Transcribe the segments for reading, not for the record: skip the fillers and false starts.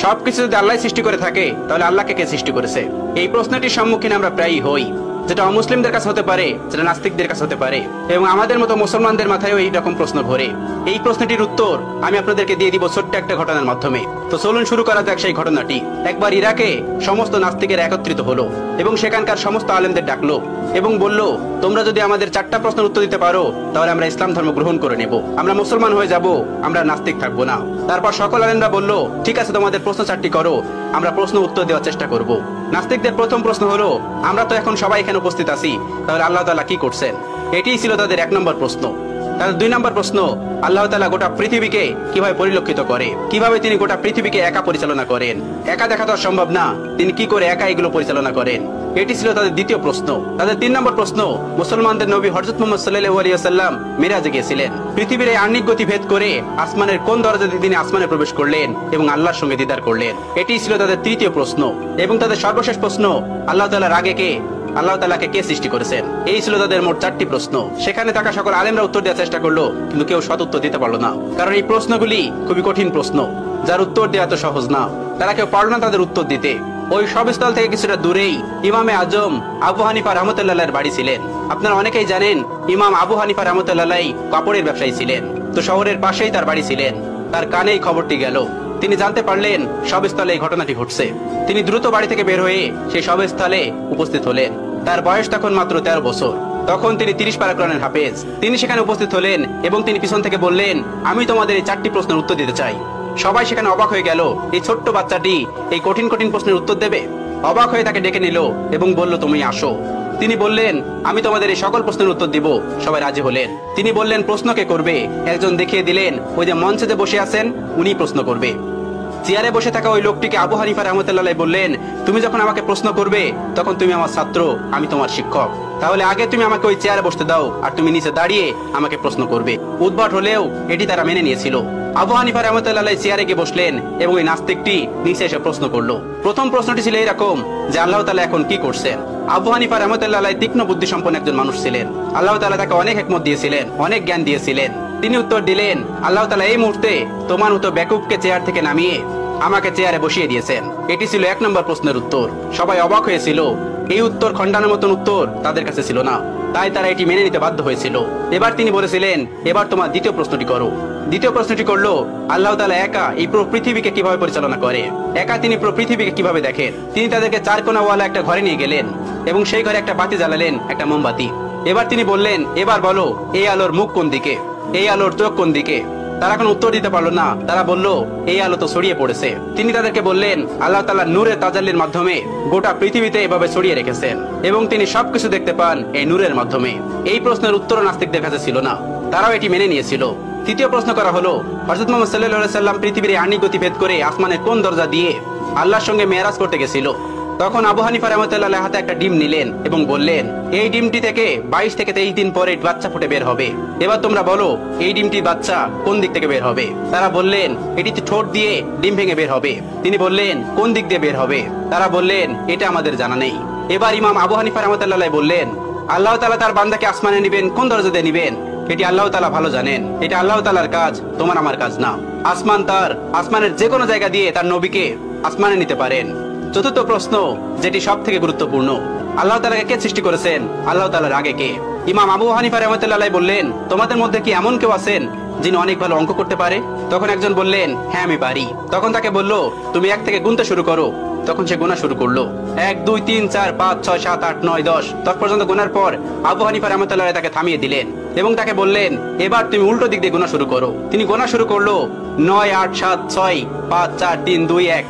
সবকিছু যদি আল্লাহ সৃষ্টি করে থাকে তাহলে আল্লাহকে কে সৃষ্টি করেছে? এই প্রশ্নটির সম্মুখীন আমরা প্রায়ই হই, যেটা অমুসলিমদের কাছে হতে পারে, যেটা নাস্তিকদের কাছে হতে পারে, এবং আমাদের মতো মুসলমানদের মাথায়ও এই রকম প্রশ্ন ঘোরে। এই প্রশ্নটির উত্তর আমি আপনাদেরকে দিয়ে দিব ছোট্ট একটা ঘটনার মাধ্যমে। তো চলুন শুরু করা যাক সেই ঘটনাটি। একবার ইরাকে সমস্ত নাস্তিকের একত্রিত হলো এবং সেখানকার সমস্ত আলেমদের ডাকলো এবং বলল, তোমরা যদি আমাদের 4টা প্রশ্নের উত্তর দিতে পারো তাহলে আমরা ইসলাম ধর্ম গ্রহণ করে নেব, আমরা মুসলমান হয়ে যাব, আমরা নাস্তিক থাকবো না। তারপর সকল আলেমরা বলল, ঠিক আছে, তোমাদের প্রশ্ন 4টি করো, আমরা প্রশ্ন উত্তর দেওয়ার চেষ্টা করব। নাস্তিকদের প্রথম প্রশ্ন হলো, আমরা তো এখন সবাই এখানে উপস্থিত আছি, তাহলে আল্লাহ তাআলা কি করছেন? এটিই ছিল তাদের 1 নম্বর প্রশ্ন। তাদের 2 নম্বর প্রশ্ন, আল্লাহ তাআলা গোটা পৃথিবীকে কিভাবে পরিলক্ষিত করে, কিভাবে তিনি গোটা পৃথিবীকে একা পরিচালনা করেন? একা দেখা তো সম্ভব না, তিনি কি করে একা এগুলো পরিচালনা করেন? এটি ছিল তাদের দ্বিতীয় প্রশ্ন। তাদের 3 নম্বর প্রশ্ন, মুসলমানদের নবী হযরত মুহাম্মদ সাল্লাল্লাহু আলাইহি ওয়াসাল্লাম মিরাজে গিয়েছিলেন, পৃথিবীর এই আহ্নিক গতি ভেদ করে আসমানের কোন দরজা দিয়ে তিনি আসমানে প্রবেশ করলেন এবং আল্লাহর সঙ্গে দিদার করলেন? এটি ছিল তাদের তৃতীয় প্রশ্ন। এবং তাদের সর্বশেষ প্রশ্ন, আল্লাহ তাআলার আগে কে, আল্লাহ তাআলাকে কে সৃষ্টি করেছেন? এই ছিল তাদের মোট 4টি প্রশ্ন। সেখানে থাকা সকল আলেমরা উত্তর দেওয়ার চেষ্টা করলো, কিন্তু কেউ সৎ উত্তর দিতে পারলো না, কারণ এই প্রশ্নগুলি খুবই কঠিন প্রশ্ন, যার উত্তর দেওয়া তো সহজ না। তারা কেউ পারল না তাদের উত্তর দিতে। ওই সবস্থল থেকে কিছুটা দূরেই ইমামে আজম আবু হানিফা রাহমাতুল্লাহর বাড়ি ছিলেন। আপনারা অনেকেই জানেন, ইমাম আবু হানিফা রাহমাতুল্লাহ কাপড়ের ব্যবসায়ী ছিলেন। তো শহরের পাশেই তার বাড়ি ছিলেন। তার কানেই খবরটি গেল। তিনি জানতে পারলেন সবস্থলে এই ঘটনাটি ঘটছে। তিনি দ্রুত বাড়ি থেকে বের হয়ে সেই সবস্থলে উপস্থিত হলেন। তার বয়স তখন মাত্র 13 বছর। তখন তিনি 30 পারা কোরআনের হাফেজ। তিনি সেখানে উপস্থিত হলেন এবং তিনি পিছন থেকে বললেন, আমি তোমাদের এই 4টি প্রশ্নের উত্তর দিতে চাই। সবাই সেখানে অবাক হয়ে গেল, এই ছোট্ট বাচ্চাটি এই কঠিন কঠিন প্রশ্নের উত্তর দেবে? অবাক হয়ে তাকে ডেকে নিল এবং বলল, তুমি আসো। তিনি বললেন, আমি তোমাদের এই সকল প্রশ্নের উত্তর দিব। সবাই রাজি হলেন। তিনি বললেন, প্রশ্ন কে করবে? একজন দেখিয়ে দিলেন, ওই যে মঞ্চে যে বসে আছেন উনি প্রশ্ন করবে। চেয়ারে বসে থাকা ওই লোকটিকে আবু হানিফা রাহমাতুল্লাহ বললেন, তুমি যখন আমাকে প্রশ্ন করবে তখন তুমি আমার ছাত্র, আমি তোমার শিক্ষক, তাহলে আগে তুমি আমাকে ওই চেয়ারে বসতে দাও, আর তুমি নিচে দাঁড়িয়ে আমাকে প্রশ্ন করবে। উদ্ভট হলেও এটি তারা মেনে নিয়েছিল। আবু হানিফা রাহমাতুল্লাহ চেয়ারে গিয়ে বসলেন এবং ওই নাস্তিকটি নিচে এসে প্রশ্ন করলো। প্রথম প্রশ্নটি ছিল এরকম যে, আল্লাহ তাআলা এখন কি করছেন? আবু হানিফা রাহমাতুল্লাহ তীক্ষ্ণ বুদ্ধি সম্পন্ন একজন মানুষ ছিলেন। আল্লাহ তাআলা তাকে অনেক হিকমত দিয়েছিলেন, অনেক জ্ঞান দিয়েছিলেন। তিনি উত্তর দিলেন, আল্লাহ তাআলা এই মুহূর্তে তোমার মতো বেকুবকে চেয়ার থেকে নামিয়ে আমাকে চেয়ারে বসিয়ে দিয়েছেন। এটি ছিল 1 নম্বর প্রশ্নের উত্তর। সবাই অবাক হয়েছিল। এই উত্তর খণ্ডানোর মতন উত্তর তাদের কাছে ছিল না, তাই তারা এটি মেনে নিতে বাধ্য হয়েছিল। এবার তিনি বলেছিলেন, এবার তোমার দ্বিতীয় প্রশ্নটি করো। দ্বিতীয় প্রশ্নটি করলো, আল্লাহ তাআলা একা এই পুরো পৃথিবীকে কিভাবে পরিচালনা করে? একা তিনি পুরো পৃথিবীকে কিভাবে দেখেন? তিনি তাদেরকে 4 কোণাওয়ালা একটা ঘরে নিয়ে গেলেন এবং সেই ঘরে একটা বাতি জ্বালালেন, একটা মোমবাতি। এবার তিনি বললেন, এবার বলো, এই আলোর মুখ কোন দিকে, এই আলোর চোখ কোন দিকে? তারা কোনো উত্তর দিতে পারলো না। তারা বলল, এই আলো তো ছড়িয়ে পড়েছে। তিনি তাদেরকে বললেন, আল্লাহ তাআলা নূরের তাজাল্লির মাধ্যমে গোটা পৃথিবীতে এভাবে ছড়িয়ে রেখেছেন এবং তিনি সবকিছু দেখতে পান এই নূরের মাধ্যমে। এই প্রশ্নের উত্তর নাস্তিকদের কাছে ছিল না, তারাও এটি মেনে নিয়েছিল। তৃতীয় প্রশ্ন করা হলো, হযরত মুহাম্মদ সাল্লাল্লাহু আলাইহি ওয়াসাল্লাম পৃথিবীর আহ্নিক গতি ভেদ করে আসমানের কোন দরজা দিয়ে আল্লাহর সঙ্গে মেরাজ করতে গেছিল? তখন আবু হানিফা রাহমাতুল্লাহ হাতে একটা ডিম নিলেন এবং বললেন, এই ডিমটি থেকে 22 থেকে 23 দিন পরে বাচ্চা ফুটে বের হবে। এবার তোমরা বলো, এই ডিমটি বাচ্চা কোন দিক থেকে বের হবে? তারা বললেন, এটিতে ঠোঁট দিয়ে ডিম ভেঙে বের হবে। তিনি বললেন, কোন দিক দিয়ে বের হবে? তারা বললেন, এটা আমাদের জানা নেই। এবার ইমাম আবু হানিফা রাহমাতুল্লাহ বললেন, আল্লাহ তাআলা তার বান্দাকে আসমানে নিবেন কোন দরজা দিয়ে নিবেন এটি আল্লাহ তাআলা ভালো জানেন। এটা আল্লাহ তাআলার কাজ, তোমার আমার কাজ না। আসমান তার, আসমানের যে কোনো জায়গা দিয়ে তার নবীকে আসমানে নিতে পারেন। চতুর্থ প্রশ্ন, যেটি সব থেকে গুরুত্বপূর্ণ, আল্লাহ তাআলাকে কে সৃষ্টি করেছেন? আল্লাহ তাআলার আগে কে? ইমাম আবু হানিফা রাহমাতুল্লাহ বললেন, তোমাদের মধ্যে কি এমন কেউ আছেন যিনি অনেক ভালো অঙ্ক করতে পারে? তখন একজন বললেন, হ্যাঁ আমি পারি। তখন তাকে বলল, তুমি 1 থেকে গুনতে শুরু করো। তখন সে গোনা শুরু করলো। 1 2 3 4 5 6 7 8 9 10 10 পর্যন্ত গোনার পর আবু হানিফা রাহমাতুল্লাহ তাকে থামিয়ে দিলেন এবং তাকে বললেন, এবার তুমি উল্টো দিক দিয়ে গোনা শুরু করো। তিনি গোনা শুরু করলো 9 8 7 6 5 4 3 2 1।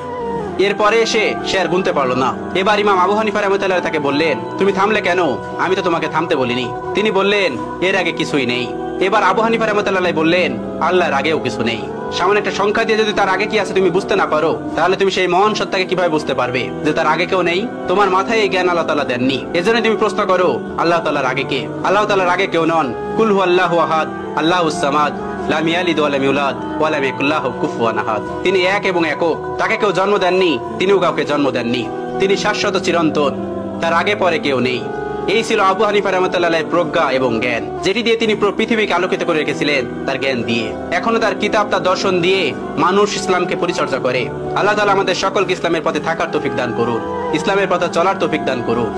এরপরে সে আর গুনতে পারলো না। এবার ইমাম আবু হানিফা রাহমাতুল্লাহ তাকে বললেন, তুমি থামলে কেন? আমি তো তোমাকে থামতে বলিনি। তিনি বললেন, এর আগে কিছুই নেই। এবার আবু হানিফা রাহমাতুল্লাহ বললেন, আল্লাহর আগেও কিছু নেই। সামান্য একটা সংখ্যা দিয়ে যদি তার আগে কি আছে তুমি বুঝতে না পারো, তাহলে তুমি সেই মহান সত্তাকে কিভাবে বুঝতে পারবে যে তার আগে কেউ নেই? তোমার মাথায় এই জ্ঞান আল্লাহ তাআলা দেননি। এজন্য তুমি প্রশ্ন করো, আল্লাহ তাআলার আগে কে? আল্লাহ তাআলার আগে কেউ নন। কুল হুয়াল্লাহু আহাদ, আল্লাহুস সামাদ, লাম ইয়ালিদ ওয়া লাম ইউলাদ ওয়া লাম ইয়াকুল লাহু কুফুয়ান আহাদ। তিনি এক এবং একক, তাকে কেউ জন্ম দেননি, তিনিও কাউকে জন্ম দেননি। তিনি শাশ্বত চিরন্তন, তার আগে পরে কেউ নেই। এই ছিল আবু হানিফা রাহমাতুল্লাহ প্রজ্ঞা এবং জ্ঞান, যেটি দিয়ে তিনি পুরো পৃথিবীকে আলোকিত করে রেখেছিলেন তার জ্ঞান দিয়ে। এখনো তার কিতাব, তার দর্শন দিয়ে মানুষ ইসলামকে পরিচর্যা করে। আল্লাহ তাআলা আমাদের সকলকে ইসলামের পথে থাকার তৌফিক দান করুন, ইসলামের পথে চলার তৌফিক দান করুন।